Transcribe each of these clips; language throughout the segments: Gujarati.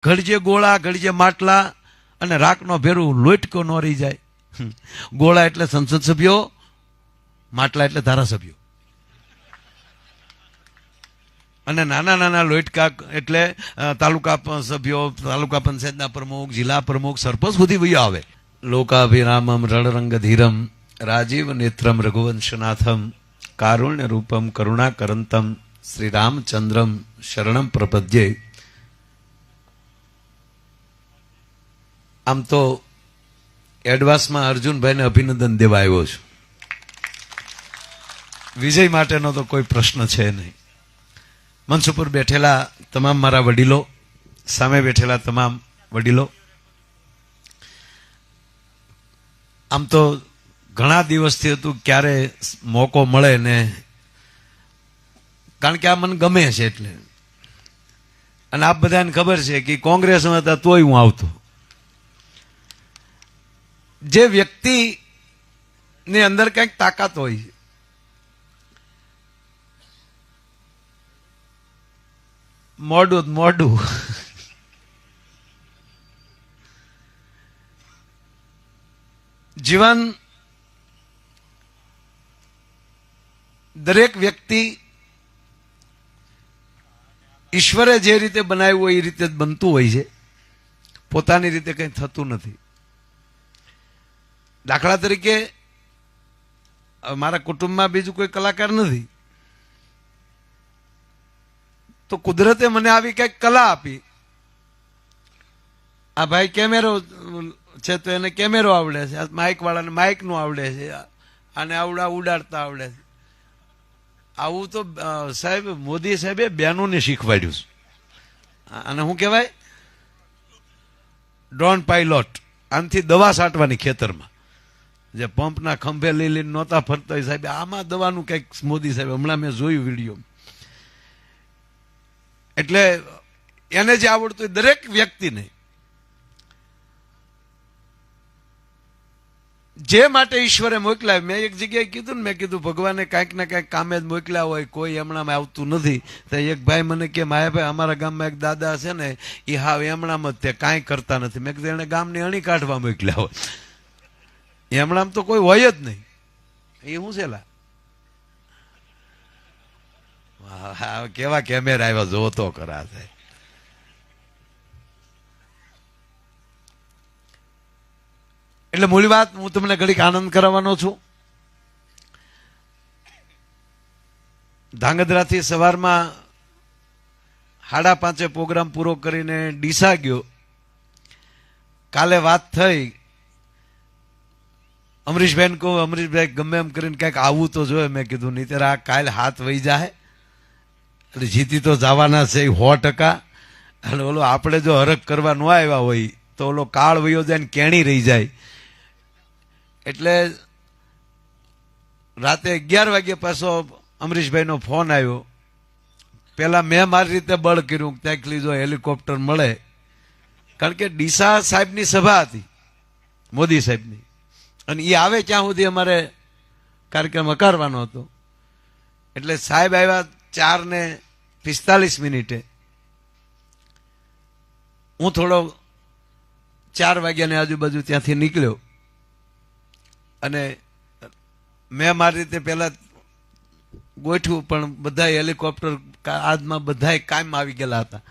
ઘડીએ ગોળા, ઘડીએ માટલા અને રાખનો ભેરું લોટકો ન રહી જાય. ગોળા એટલે સંસદ સભ્યો, માટલા એટલે ધારાસભ્યો, અને નાના નાના લોટકા એટલે તાલુકા સભ્યો, તાલુકા પંચાયતના પ્રમુખ, જિલ્લા પ્રમુખ, સરપંચ સુધી વયો આવે. લોકાભિરામમ રણરંગધીરમ રાજીવ નેત્રમ રઘુવંશનાથમ કારુણ્ય રૂપમ કરુણાકરંતમ શ્રી રામચંદ્રમ શરણમ પ્રપદ્યે. આમ તો એડવાન્સમાં અર્જુનભાઈને અભિનંદન દેવા આવ્યો છું. વિજય માટેનો તો કોઈ પ્રશ્ન છે નહીં. મંચ ઉપર બેઠેલા તમામ મારા વડીલો, સામે બેઠેલા તમામ વડીલો, આમ તો ઘણા દિવસથી હતું ક્યારે મોકો મળે ને, કારણ કે આ મને ગમે છે એટલે, અને આપ બધાને ખબર છે કે કોંગ્રેસમાં હતા તોય હું આવતો. જે વ્યક્તિ ની અંદર કંઈક તાકાત હોય, મોડું જીવન, દરેક વ્યક્તિ ઈશ્વરે જે રીતે બનાવ્યું હોય એ રીતે જ બનતું હોય છે. પોતાની રીતે કંઈ થતું નથી. દાખલા તરીકે મારા કુટુંબમાં બીજું કોઈ કલાકાર નથી, તો કુદરતે મને આવી કઈક કલા આપી. આ ભાઈ કેમેરો છે તો એને કેમેરો આવડે છે, માઇક વાળાને માઇક નું આવડે છે, આને આવડા ઉડાડતા આવડે છે. આવું તો સાહેબ મોદી સાહેબે બહેનોને શીખવાડ્યું છે. અને શું કહેવાય, ડ્રોન પાયલોટ. આનાથી દવા છાંટવાની ખેતરમાં, જે પંપના ખંભે લઈ લઈને નહોતા ફરતા હોય સાહેબ, આમાં દવાનું કંઈક મોદી સાહેબ, હમણાં મેં જોયું વિડીયો. એટલે એને જે આવડતું હોય દરેક વ્યક્તિને, જે માટે ઈશ્વરે મોકલાય. મેં એક જગ્યાએ કીધું ને, મેં કીધું ભગવાને કાંઈક ને કાંઈક કામે જ મોકલ્યા હોય, કોઈ એમણામાં આવતું નથી. તો એક ભાઈ મને કે માયાભાઈ અમારા ગામમાં એક દાદા છે ને, એ હાવ એમણામ જ તે કાંઈ કરતા નથી. મેં કીધું એને ગામની અણી કાઢવા મોકલ્યા હોય, એમણામ તો કોઈ હોય જ નહીં. એ શું છે લા, કેવા કેમેરા આવ્યા જોતો કરા છે. એટલે મૂળ વાત હું તમને ઘડીક આનંદ કરાવવાનો છું. ધાંગધ્રાથી સવારમાં 5:30 પ્રોગ્રામ પૂરો કરીને ડીસા ગયો. કાલે વાત થઈ, અમરીશભાઈને કહું, અમરીશભાઈ ગમે એમ કરીને કંઈક આવવું તો જોઈએ. મેં કીધું નહીં ત્યારે આ કાલે હાથ વહી જાય, એટલે જીતી તો જવાના છે 100%. અને ઓલો આપણે જો હરખ કરવા ન આવ્યા હોય તો ઓલો કાળ વયો જાય ને કેણી રહી જાય. એટલે રાતે 11 વાગે પાછો અમરીશભાઈનો ફોન આવ્યો. પેલા મેં મારી રીતે બળ કર્યું, ત્યાં લીધો હેલિકોપ્ટર મળે, કારણ કે ડીસા સાહેબની સભા હતી, મોદી સાહેબની, અને એ આવે ત્યાં સુધી અમારે કાર્યક્રમ અકારવાનો હતો. એટલે સાહેબ આવ્યા 4:45. હું થોડો 4 વાગ્યાની આજુબાજુ ત્યાંથી નીકળ્યો, અને મેં મારી રીતે પેલા ગોઠવ્યું, પણ બધા હેલિકોપ્ટર આજમાં બધા કાયમ આવી ગયેલા હતા.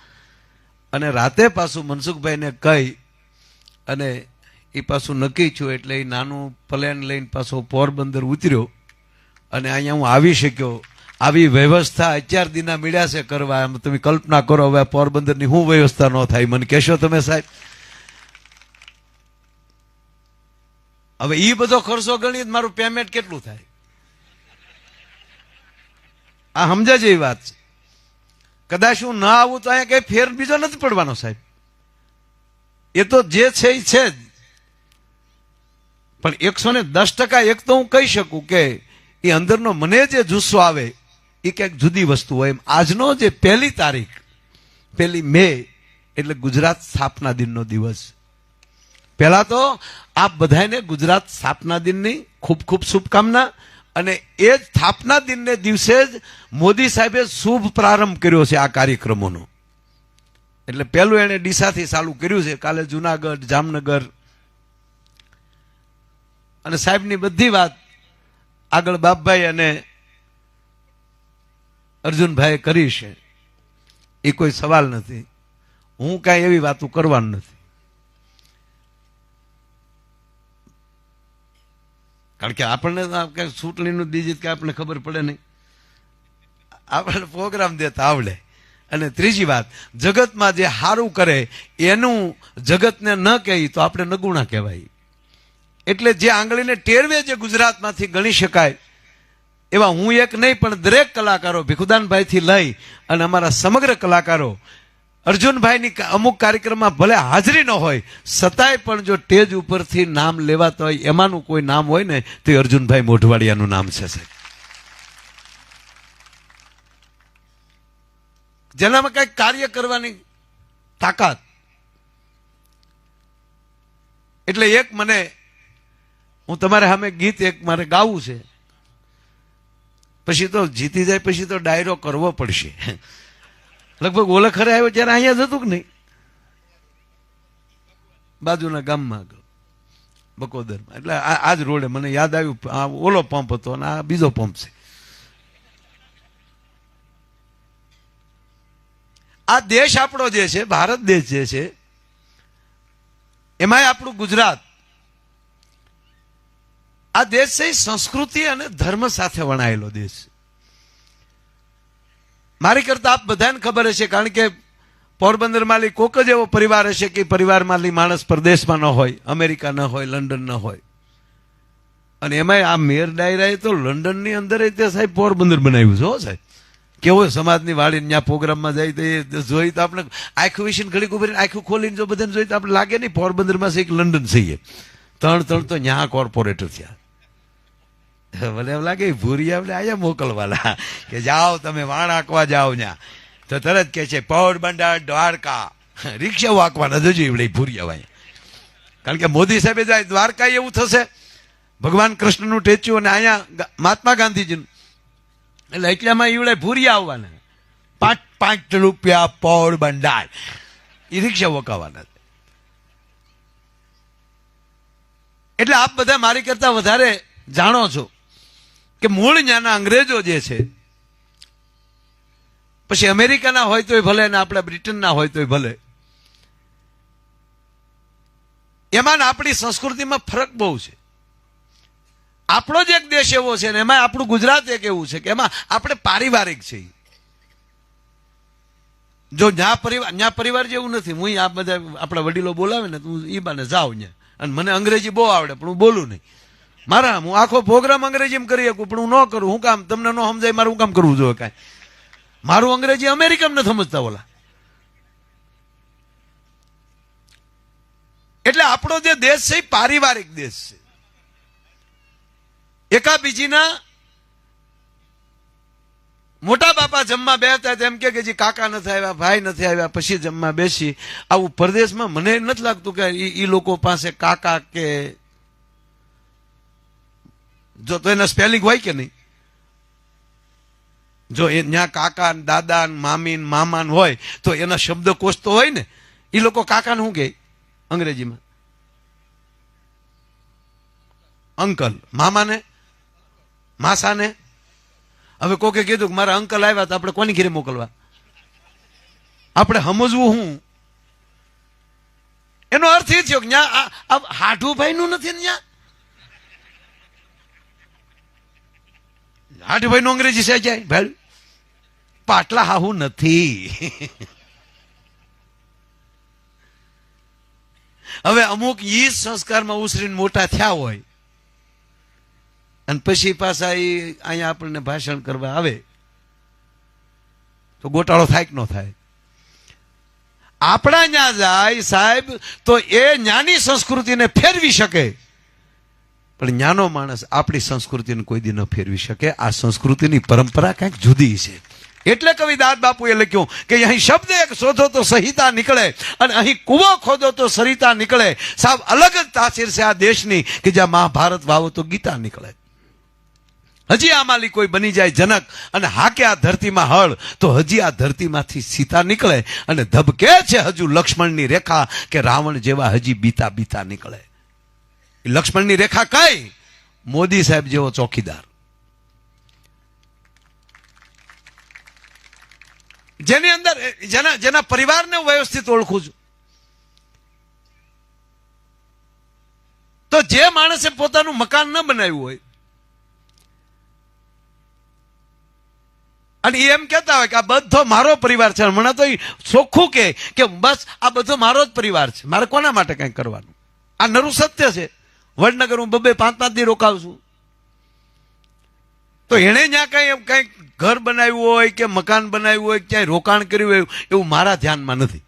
અને રાતે પાછું મનસુખભાઈને કહી અને એ પાછું નક્કી થયું. એટલે એ નાનું પ્લેન લઈને પાછો પોરબંદર ઉતર્યો, અને અહીંયા હું આવી શક્યો. આવી વ્યવસ્થા અત્યાર દિના મળ્યા છે કરવા. એમ તમે કલ્પના કરો, હવે પોરબંદરની શું વ્યવસ્થા ન થાય, મને કહેશો તમે સાહેબ? હવે એ બધો ખર્ચો ગણી મારું પેમેન્ટ કેટલું થાય, આ સમજા જેવી વાત છે. કદાચ હું ના આવું તો અહીંયા કઈ ફેર બીજો નથી પડવાનો સાહેબ. એ તો જે છે એ છે જ, પણ 110% એક તો હું કહી શકું કે એ અંદરનો મને જે જુસ્સો આવે એ કંઈક જુદી વસ્તુ હોય. એમ આજનો જે 1 તારીખ 1 મે એટલે ગુજરાત સ્થાપના દિનનો દિવસ. પહેલા તો આપ બધાને ગુજરાત સ્થાપના દિનની ખૂબ ખૂબ શુભકામના. અને એ સ્થાપના દિનને દિવસે જ મોદી સાહેબે શુભ પ્રારંભ કર્યો છે આ કાર્યક્રમોનો. એટલે પહેલું એને ડીસાથી ચાલુ કર્યું છે, કાલે જુનાગઢ, જામનગર અને સાહેબની બધી વાત આગળ બાપભાઈ અને અર્જુનભાઈ કરી છે, એ કોઈ સવાલ નથી. હું કાંઈ એવી વાતો કરવાનું નથી, કારણ કે આપણને કઈ ચૂંટણીનું ડિજિટ કે આપણને ખબર પડે નહીં, આપણે પ્રોગ્રામ દેતા આવડે. અને ત્રીજી વાત, જગતમાં જે સારું કરે એનું જગતને ન કહે તો આપણે નગુણા કહેવાય. એટલે જે આંગળીને ટેરવે જે ગુજરાતમાંથી ગણી શકાય એવા હું એક નહીં પણ દરેક કલાકારો, ભીખુદાનભાઈથી લઈ અને અમારા સમગ્ર કલાકારો, અર્જુનભાઈની અમુક કાર્યક્રમમાં ભલે હાજરી ન હોય છતાંય પણ જો સ્ટેજ ઉપરથી નામ લેવાતા હોય એમાંનું કોઈ નામ હોય ને તો અર્જુનભાઈ મોઢવાડિયાનું નામ છે સાહેબ, જેનામાં કઈક કાર્ય કરવાની તાકાત. એટલે એક મને, હું તમારે સામે ગીત એક મારે ગાવું છે, પછી તો જીતી જાય પછી તો ડાયરો કરવો પડશે. લગભગ ઓળખરે આવ્યો ત્યારે અહીંયા જ હતું કે નહીં, બાજુના ગામમાં બકોદરમાં, એટલે આ જ રોડે મને યાદ આવ્યું, આ ઓલો પંપ હતો અને આ બીજો પંપ છે. આ દેશ આપણો જે છે, ભારત દેશ જે છે, એમાંય આપણું ગુજરાત, આ દેશ છે સંસ્કૃતિ અને ધર્મ સાથે વણાયેલો દેશ. મારી કરતા આપ બધાને ખબર હશે, કારણ કે પોરબંદરમાં કોક જ એવો પરિવાર હશે કે પરિવારમાં માણસ પરદેશમાં ન હોય, અમેરિકા ન હોય, લંડન ન હોય. અને એમાંય આ મેયર ડાયરાએ તો લંડનની અંદર તે સાહેબ પોરબંદર બનાવ્યું છે. હો સાહેબ, કેવો સમાજની વાળી ત્યાં પ્રોગ્રામમાં જાય તો એ જોઈ તો આપણે આખું વિશે ઘડીક ઉભી આખું ખોલીને જો બધાને જોઈ તો આપણે લાગે નહીં પોરબંદરમાં છે કે લંડન છીએ. ત્રણ તો ત્યાં કોર્પોરેટર થયા. ભલે એમ લાગે ભૂરી આપણે આયા મોકલવાલા કે જાઓ તમે વાણ આંકવા જાઓ ત્યાં, તો તરત કે છે પોરબંદર, દ્વારકા, રિક્ષા વાંકવાના જોજો એવડે ભૂરી આવે. કારણ કે મોદી સાહેબે જાય દ્વારકા એવું થશે, ભગવાન કૃષ્ણનું ટેચ્યુ અને અહીંયા મહાત્મા ગાંધીજીનું, એટલે એટલામાં ઈવડે ભૂરિયા આવવાના, 5 રૂપિયા પોરબંદર, એ રિક્ષા વકાવાના. એટલે આપ બધા મારી કરતા વધારે જાણો છો કે મૂળ ત્યાંના અંગ્રેજો જે છે, પછી અમેરિકાના હોય તોય ભલે ને આપણા બ્રિટનના હોય તોય ભલે, એમાં આપણી સંસ્કૃતિમાં ફરક બહુ છે. આપણો જ એક દેશ એવો છે ને એમાં આપણું ગુજરાત એક એવું છે કે એમાં આપણે પારિવારિક છે. જો ન્યા પરિવાર જેવું નથી. હું આ બધા આપણા વડીલો બોલાવે ને તું ઈ બાને જાઉં ત્યાં, અને મને અંગ્રેજી બહુ આવડે પણ હું બોલું નહીં. હું આખો પ્રોગ્રામ અંગ્રેજીમાં કરી શકું પણ હું ન કરું. હું કામ? તમને ન સમજાય મારું હું કામ કરવું જોઈએ? કાંઈ મારું અંગ્રેજી અમેરિકામાં નથી સમજતા ઓલા. એટલે આપણો જે દેશ છે એ પારિવારિક દેશ છે. એકાબીજીના મોટા બાપા જમવા બેસતા એમ કે જે કાકા નથી આવ્યા, ભાઈ નથી આવ્યા, પછી જમવા બેસી. આવું પરદેશમાં મને નથી લાગતું કે એ લોકો પાસે કાકા કે જો તો એના સ્પેલિંગ હોય કે નહીં. જો એ ત્યાં કાકા, દાદા, મામી, મામા હોય તો એના શબ્દકોશ તો હોય ને. એ લોકો કાકાને શું કહે અંગ્રેજીમાં? અંકલ. મામાને, માસાને. હવે કોકે કીધું કે મારા અંકલ આવ્યા તો આપણે કોની ઘરે મોકલવા? આપણે સમજવું હું એનો અર્થ એ થયો કે ત્યાં હાઠુભાઈ નું નથી ને, ત્યાં હાઠુભાઈ નું અંગ્રેજી સહેજાય ભાઈ, પાટલા હાહુ નથી. હવે અમુક ઈ સંસ્કારમાં ઉછરીને મોટા થયા હોય અને પછી પાછા અહીંયા આપણને ભાષણ કરવા આવે તો ગોટાળો થાય કે ન થાય? આપણા ત્યાં જાય સાહેબ તો એ જ્ઞાની સંસ્કૃતિને ફેરવી શકે, પણ જ્ઞાનો માણસ આપણી સંસ્કૃતિને કોઈ દી ન ફેરવી શકે. આ સંસ્કૃતિની પરંપરા કંઈક જુદી છે. એટલે કવિ દાદ બાપુએ લખ્યું કે અહીં શબ્દ એક શોધો તો સહિતા નીકળે અને અહીં કુવો ખોદો તો સરિતા નીકળે. સાહેબ અલગ જ તાસીર છે આ દેશની કે જ્યાં મહાભારત વાવો તો ગીતા નીકળે. હજી આમાંથી કોઈ બની જાય જનક અને હાકે આ ધરતીમાં હળ, તો હજી આ ધરતીમાંથી સીતા નીકળે અને ધબકે છે હજુ લક્ષ્મણની રેખા કે રાવણ જેવા હજી બીતા બીતા નીકળે. લક્ષ્મણની રેખા કઈ? મોદી સાહેબ જેવો ચોકીદાર, જેની અંદર જેના પરિવારને હું વ્યવસ્થિત ઓળખું છું. તો જે માણસે પોતાનું મકાન ન બનાવ્યું હોય અને એમ કહેતા હોય કે આ બધો મારો પરિવાર છે, મને તો ચોખ્ખું કે બસ આ બધો મારો જ પરિવાર છે, મારે કોના માટે કંઈ કરવાનું? આ નરું સત્ય છે. વડનગર હું 2-5 દી રોકાવ છું, તો એણે ત્યાં કઈ ઘર બનાવ્યું હોય કે મકાન બનાવ્યું હોય, ક્યાંય રોકાણ કર્યું હોય એવું મારા ધ્યાનમાં નથી.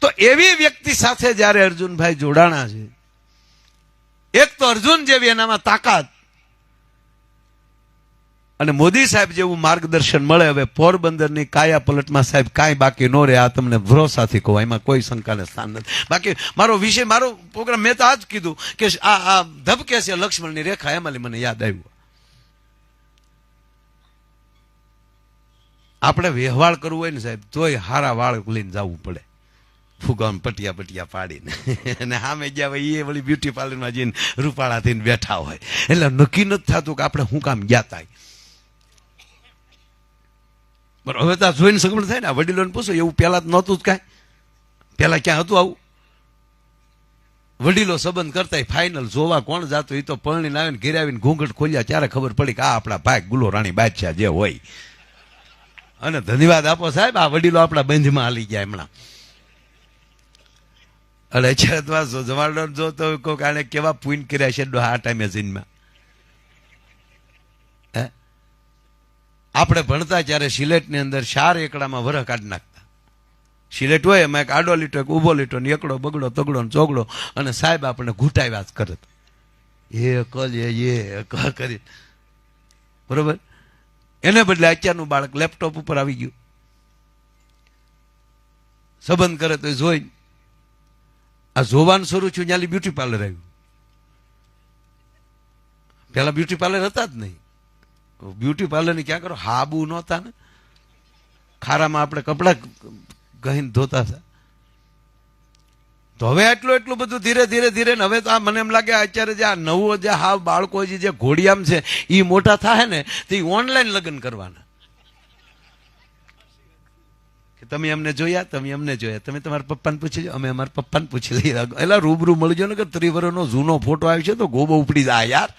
તો એવી વ્યક્તિ સાથે જયારે અર્જુનભાઈ જોડાણા છે, એક તો અર્જુન જેવી એનામાં તાકાત અને મોદી સાહેબ જેવું માર્ગદર્શન મળે. હવે પોરબંદરની કાયા પલટમાં સાહેબ કાંઈ બાકી ન રહે, આ તમને ભરોસાથી કહું, એમાં કોઈ શંકાને સ્થાન નથી. બાકી મારો વિષય, મારો પ્રોગ્રામ મેં તો આ જ કીધું કે આ ધબકે છે લક્ષ્મણની રેખા, એમાંથી મને યાદ આવ્યું. આપણે વ્યવહાર કરવું હોય ને સાહેબ, તોય હારા વાળ લઈને જવું પડે, ફુગાન પટિયા પાડીને, અને સામે ગયા હોય એ વળી બ્યુટી પાર્લરમાં જઈને રૂપાળા થઈને બેઠા હોય, એટલે નક્કી નથી થતું કે આપણે શું કામ ગયા હતા. બરાબર, હવે તો જોઈને સગવડ થાય ને. વડીલોને પૂછો, એવું પહેલા જ નહોતું જ કાંઈ? પહેલા ક્યાં હતું આવું? વડીલો સંબંધ કરતા ફાઇનલ જોવા કોણ જાતું, એ તો પરણીને આવીને ઘેર આવીને ઘૂંઘટ ખોલ્યા ત્યારે ખબર પડી કે આ આપણા ભાઈ ગુલો રાણી બાદશાહ જે હોય. અને ધન્યવાદ આપો સાહેબ, આ વડીલો આપણા બંધમાં હાલી ગયા હમણાં. અને જવાડો જો તો કોઈક આને કેવા પૂન કર્યા છે આ ટાઈમે જીનમાં. આપણે ભણતા ત્યારે સિલેટની અંદર 4 એકડામાં વરહ કાઢી નાખતા. સિલેટ હોય એમાં એક આડો લીટો, એક ઊભો લીટો, ને એકડો બગડો તગડો ને ચોગડો, અને સાહેબ આપણને ઘૂંટાવ્યા જ કરે કરી. બરોબર, એને બદલે અત્યારનું બાળક લેપટોપ ઉપર આવી ગયું, સંબંધ કરે તો જોઈ. આ જોવાનું શરૂ થયું ત્યાંથી બ્યુટી પાર્લર આવ્યું. પેલા બ્યુટી પાર્લર હતા જ નહીં. બ્યુટી પાર્લર ની ક્યાં કરો, હાબુ નહોતા ને, ખારામાં આપણે કપડા ગહીને ધોતા હતા. તો હવે એટલું બધું ધીરે ધીરે ને હવે તો આ મને એમ લાગે અત્યારે જે આ નવો જે હાવ બાળકો જે ઘોડિયામ છે એ મોટા થાય ને તો ઓનલાઈન લગ્ન કરવાના. તમે અમને જોયા, તમે અમને જોયા, તમે તમારા પપ્પાને પૂછી, અમે અમારા પપ્પાને પૂછી લઈએ. એટલે રૂબરૂ મળજો ને કે 30 વર્ષનો જૂનો ફોટો આવ્યો છે તો ગોબો ઉપડી જાય યાર.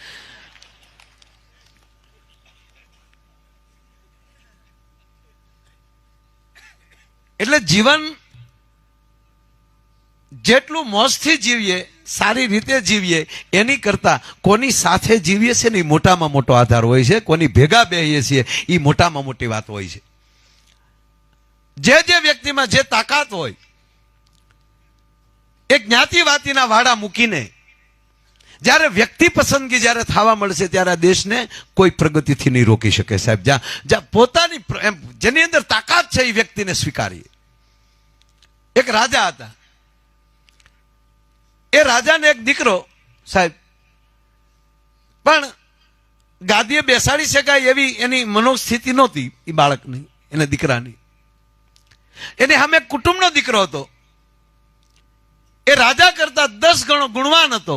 એટલે જીવન જેટલું મોજથી જીવીએ, સારી રીતે જીવીએ, એની કરતા કોની સાથે જીવીએ છે ને એ મોટામાં મોટો આધાર હોય છે. કોની ભેગા બેહીએ છીએ એ મોટામાં મોટી વાત હોય છે. જે વ્યક્તિમાં જે તાકાત હોય, એક જ્ઞાતિવાતીના વાડા મૂકીને જ્યારે વ્યક્તિ પસંદગી જ્યારે થવા મળશે ત્યારે આ દેશને કોઈ પ્રગતિથી નહીં રોકી શકે સાહેબ. જ્યાં પોતાની જેની અંદર તાકાત છે એ વ્યક્તિને સ્વીકારીએ. એક રાજા હતા, એ રાજાને એક દીકરો સાહેબ, પણ ગાદીએ બેસાડી શકાય એવી એની મનોસ્થિતિ નહોતી એ બાળકની, એને દીકરાની. એની સામે કુટુંબનો દીકરો હતો, એ રાજા કરતા 10 ગણો ગુણવાન હતો.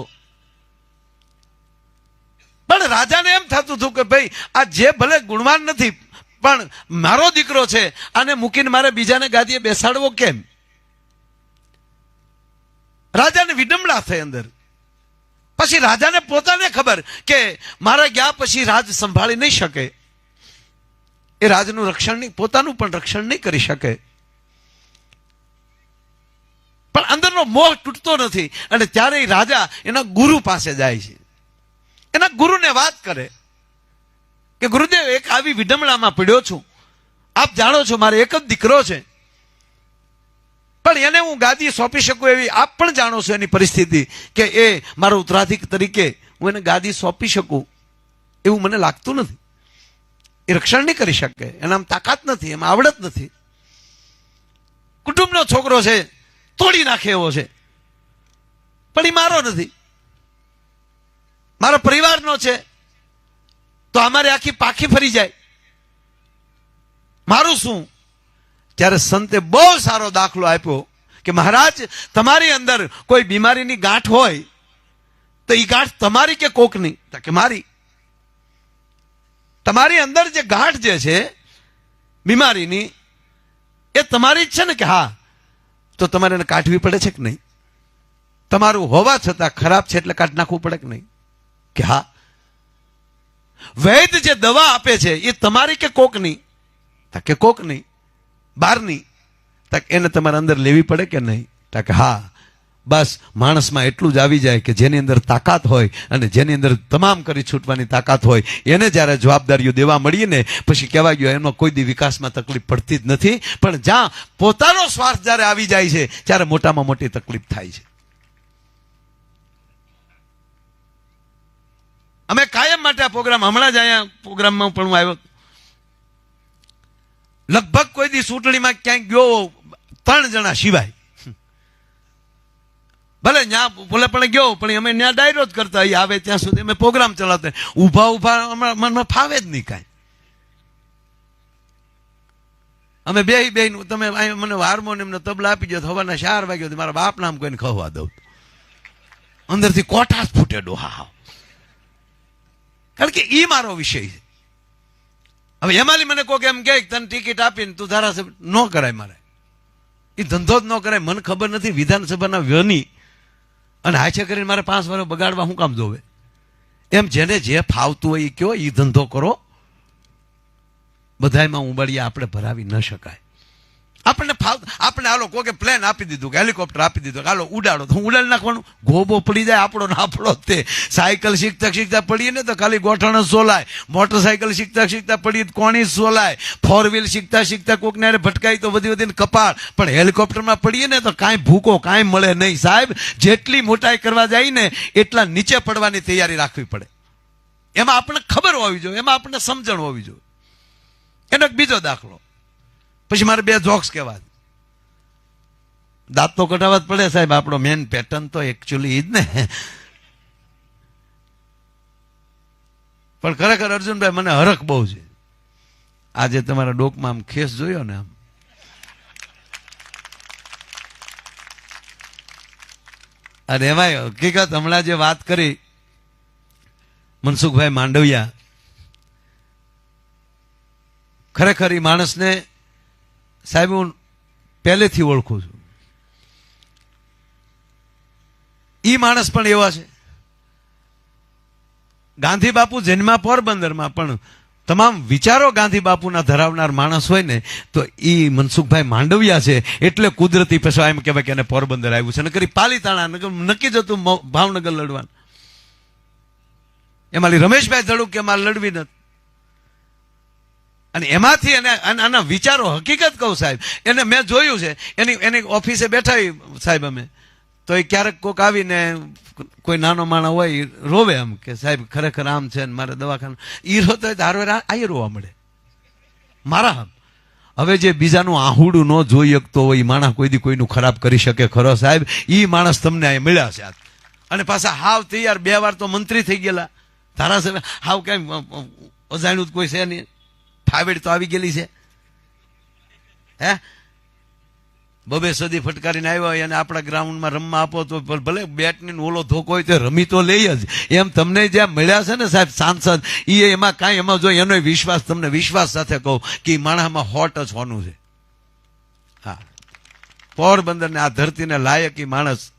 પણ રાજાને એમ થતું હતું કે ભાઈ આ જે ભલે ગુણવાન નથી પણ મારો દીકરો છે, આને મૂકીને મારે બીજાને ગાદીએ બેસાડવો કેમ? રાજાને વિડંબણા થઈ અંદર. પછી રાજાને પોતાને ખબર કે મારા ગયા પછી રાજ સંભાળી નહીં શકે, એ રાજનું રક્ષણ નહીં, પોતાનું પણ રક્ષણ નહીં કરી શકે. પણ અંદરનો મોહ તૂટતો નથી. અને ત્યારે એ રાજા એના ગુરુ પાસે જાય છે, એના ગુરુને વાત કરે કે ગુરુદેવ, એક આવી વિડંબણામાં પડ્યો છું, આપ જાણો છો મારે એક જ દીકરો છે, પણ એને હું ગાદી સોંપી શકું એવી આપ પણ જાણો છો એની પરિસ્થિતિ, કે એ મારો ઉત્તરાધિક તરીકે હું એને ગાદી સોંપી શકું એવું મને લાગતું નથી. એ રક્ષણ નહીં કરી શકે, એનામાં તાકાત નથી, એમાં આવડત નથી. કુટુંબનો છોકરો છે, તોડી નાખે એવો છે, પણ એ મારો નથી. મારા પરિવારનો છે, તો અમારી આખી પાખી ફરી જાય, મારું શું? ત્યારે સંતે બહુ સારો દાખલો આપ્યો કે મહારાજ, તમારી અંદર કોઈ બીમારીની ગાંઠ હોય તો એ ગાંઠ તમારી કે કોકની? કે મારી. તમારી અંદર જે ગાંઠ જે છે બીમારીની એ તમારી જ છે ને? કે હા. તો તમારે એને કાઢવી પડે છે કે નહીં? તમારું હોવા છતાં ખરાબ છે એટલે કાઢી નાખવું પડે કે નહીં? કે હા. વૈદ જે દવા આપે છે એ તમારી કે કોકની? કે કોકની, બહારની. એને તમારે અંદર લેવી પડે કે નહીં? કે હા. બસ માણસમાં એટલું જ આવી જાય કે જેની અંદર તાકાત હોય અને જેની અંદર તમામ કરી છૂટવાની તાકાત હોય એને જ્યારે જવાબદારીઓ દેવા મળીએ ને પછી કહેવાય ગયો એનો કોઈ દી વિકાસમાં તકલીફ પડતી જ નથી. પણ જ્યાં પોતાનો સ્વાર્થ જ્યારે આવી જાય છે ત્યારે મોટામાં મોટી તકલીફ થાય છે. અમે કાયમ માટે આ પ્રોગ્રામ, હમણાં જ અહીંયા પ્રોગ્રામમાં પણ હું આવ્યો, લગભગ કોઈ દી ચૂંટણીમાં ક્યાંક ગયો 3 જણા સિવાય, ભલે ત્યાં ભલે પણ ગયો પણ અમે ત્યાં ડાયરો જ કરતા આવે ત્યાં સુધી અમે પ્રોગ્રામ ચલાવતા. ઉભા મનમાં ફાવે જ નહીં કાંઈ. અમે બે તમે મને હાર્મોનિયમ ને તબલા આપી દો, સવારના 4 વાગ્યા મારા બાપ નામ કોઈને ખવા દઉં, અંદરથી કોઠા જ ફૂટે ડોહા. કારણ કે એ મારો વિષય છે. હવે એમાંથી મને કોક એમ કે તને ટિકિટ આપીને તું ધારાસભ્ય ન કરાય, મારે એ ધંધો જ ન કરાય. મને ખબર નથી વિધાનસભાના વ્યની અને હાચે કરીને મારે 5 વર્ષ બગાડવા શું કામ જોવે? એમ જેને જે ફાવતું હોય એ કયો, એ ધંધો કરો. બધાયમાં ઉંબાડિયા આપણે ભરાવી ન શકાય. આપણે હાલો કોઈ પ્લેન આપી દીધું કે હેલિકોપ્ટર આપી દીધું કે હાલો ઉડાડો, તો ઉડાડી નાખવાનું. ગોબો પડી જાય આપણો ને આપણો તે. સાયકલ શીખતા પડીએ ને તો ખાલી ગોઠણ જ સોલાય, મોટરસાયકલ શીખતા પડીએ તો કોણી જ સોલાય, 4 વ્હીલ શીખતા કોકને ભટકાય તો વધીને કપાળ. પણ હેલિકોપ્ટરમાં પડીએ ને તો કાંઈ ભૂકો કાંઈ મળે નહીં. સાહેબ, જેટલી મોટાઈ કરવા જાય ને એટલા નીચે પડવાની તૈયારી રાખવી પડે. એમાં આપણને ખબર હોવી જોઈએ, એમાં આપણને સમજણ હોવી જોઈએ. એનો એક બીજો દાખલો, પછી મારે 2 જોક્સ કહેવા. દાંત તો કઢાવવા જ પડે સાહેબ, આપણો મેન પેટર્ન તો એકચ્યુઅલી ઈ જ ને. પણ ખરેખર અર્જુનભાઈ મને હરખ બહુ છે. આજે તમારા ડોકમાં આમ ખેસ જોયો ને, આમ અને એમાં હકીકત હમણાં જે વાત કરી મનસુખભાઈ માંડવિયા, ખરેખર એ માણસને સાહેબ હું પહેલેથી ઓળખું છું. ઈ માણસ પણ એવા છે. ગાંધી બાપુ જન્મા પોરબંદરમાં, પણ તમામ વિચારો ગાંધી બાપુના ધરાવનાર માણસ હોય ને તો ઈ મનસુખભાઈ માંડવિયા છે. એટલે કુદરતી પછી એમ કહેવાય કે એને પોરબંદર આવ્યું છે. નકરી પાલીતાણા નક્કી જ હતું ભાવનગર લડવાનું. એમાં રમેશભાઈ ધડુક કે એમાં લડવી નથી. અને એમાંથી આના વિચારો, હકીકત કહું સાહેબ, એને મેં જોયું છે. એની ઓફિસે બેઠા સાહેબ અમે, તો એ ક્યારેક કોક આવીને કોઈ નાનો માણસ હોય રોવે એમ કે સાહેબ ખરેખર આમ છે ને મારે દવાખાનું, ઈ રોતો હોય તો હારવાર આ રોવા મળે મારા આમ. હવે જે બીજાનું આહુડું ન જોઈ શકતો હોય એ માણસ કોઈ દી કોઈનું ખરાબ કરી શકે ખરો સાહેબ? ઈ માણસ તમને અહીં મળ્યા છે. અને પાછા હાવ તૈયાર, 2 વાર તો મંત્રી થઈ ગયેલા, ધારાસભ્ય, હાવ કઈ અજાણ્યું કોઈ છે નહીં, ફાવેડ તો આવી ગયેલી છે. હે 2 સદી ફટકારીને આવ્યા હોય અને આપણા ગ્રાઉન્ડમાં રમવા આપો તો ભલે બેટની ઓલો ધોકો હોય તો રમી તો લઈ જ. એમ તમને જ્યાં મળ્યા છે ને સાહેબ સાંસદ, એ એમાં કાંઈ એમાં જો એનો વિશ્વાસ, તમને વિશ્વાસ સાથે કહું કે માણસમાં હોટ જ હોનું છે. હા, પોરબંદર ને આ ધરતીને લાયક એ માણસ,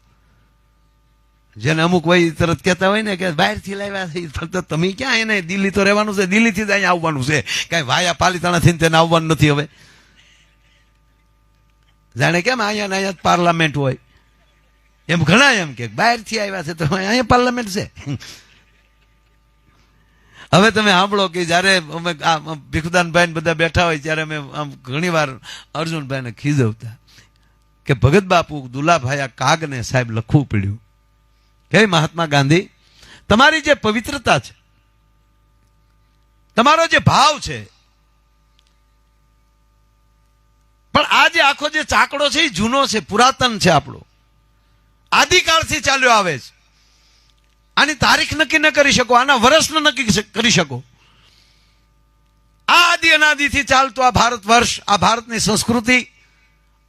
જેને અમુક વય તરત કહેતા હોય ને કે બહારથી લાવ્યા છે, તમે ક્યાં એને દિલ્હી તો રહેવાનું છે, દિલ્હીથી જ અહીંયા આવવાનું છે, કાંઈ વાયા પાલીતાણાથી તેને આવવાનું નથી. હવે જાણે કેમ અહીંયા પાર્લામેન્ટ હોય એમ ઘણા એમ કે બહારથી આવ્યા છે તો અહીંયા પાર્લામેન્ટ છે. હવે તમે સાંભળો કે જયારે અમે ભીખુદાનભાઈ બધા બેઠા હોય ત્યારે અમે આમ ઘણી વાર અર્જુનભાઈને ખીજવતા કે ભગત બાપુ દુલાભાઈ કાગને સાહેબ લખવું પડ્યું કે મહાત્મા ગાંધી, તમારી જે પવિત્રતા છે, તમારો જે ભાવ છે, પણ આ જે આખો જે ચાકડો છે એ જૂનો છે, પુરાતન છે, આપણો આદિકાળથી ચાલ્યો આવે છે. આની તારીખ નક્કી ન કરી શકો, આના વર્ષ ન નક્કી કરી શકો. આ આદિ અનાદિથી ચાલતું આ ભારત વર્ષ, આ ભારતની સંસ્કૃતિ,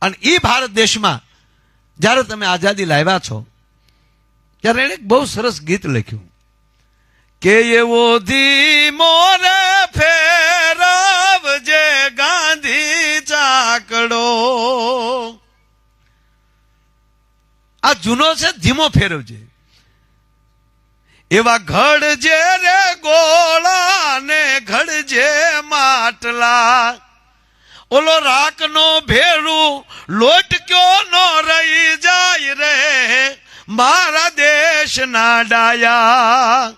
અને એ ભારત દેશમાં જ્યારે તમે આઝાદી લાવ્યા છો ત્યારે એને એક બહુ સરસ ગીત લખ્યું કે એવો ધીમો રે ફેરવજે ગાંધી ચાકડો. આ જૂનો છે, ધીમો ફેરવજે. એવા ઘડજે રે ગોળા ને ઘડજે માટલા, ઓલો રાખનો ભેરું લોટક્યો નો રહી જાય રે મારા દેશના ડાયા.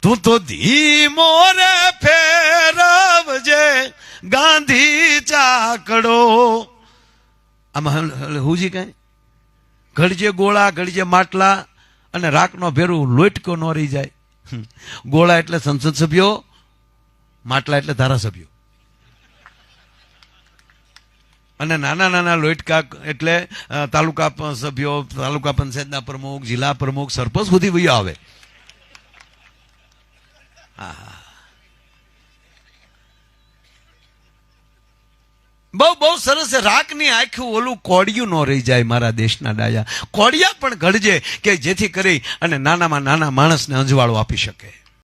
તું તો ધીમો રે ફેરવજે ગાંધી ચાકડો. આમાં હુજી કઈ ઘડજે ગોળા, ઘડજે માટલા, અને રાખનો ભેરું લોટકો ન રહી જાય. ગોળા એટલે સંસદ સભ્યો, માટલા એટલે ધારાસભ્યો, અને નાના નાના લોટકા એટલે તાલુકા સભ્યો, તાલુકા પંચાયતના પ્રમુખ, જિલ્લા પ્રમુખ, સરપંચ સુધી વયો આવે. બહુ બહુ સરસ છે. રાખની આખું ઓલું કોડિયું ન રહી જાય મારા દેશના ડાયા. કોડિયા પણ ઘડજે કે જેથી કરી અને નાનામાં નાના માણસને અંજવાળો આપી શકે.